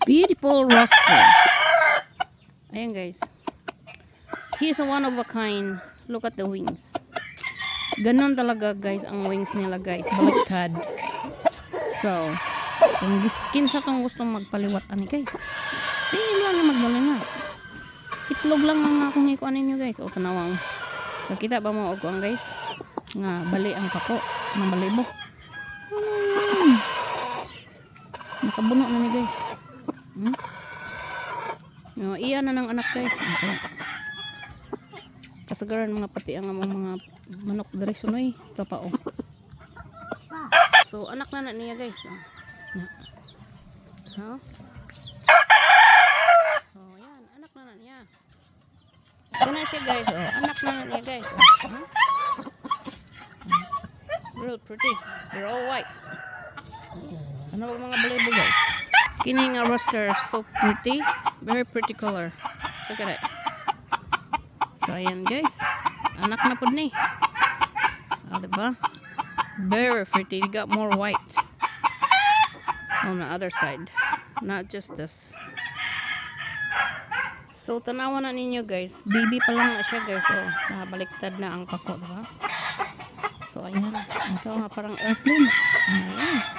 Beautiful roster. Ayan guys. He's a one of a kind. Look at the wings. Ganon talaga guys ang wings nila guys. Baliktad. So, kung kinsa tong gustong magpaliwat ani guys. Lang na magdala na. Itlog lang ang akong ikuan ninyo guys. O tanawang. Nakita ba mo og kuan guys? Nga bali ang pako ng balibo. Nakabuno na ni guys. Iya na ng anak guys. Okay. Kasagaran mga pati ang mga manok dari sunoy papao. So anak na niya guys. Ha? Oh yan, anak na niya. Kana siya guys. Oh, anak na niya guys. Real pretty. They're all white. Ano ba mga balibo guys? Kini nga roster so pretty. Very pretty color. Look at it. So ayan guys. Anak na pod ni. Diba? Very pretty. You got more white on the other side. Not just this. So tanawan na ninyo guys. Baby pa lang na siya guys. Oh, nakabaliktad na ang pako, diba? So ayan. Ito nga parang airplane. Ayan.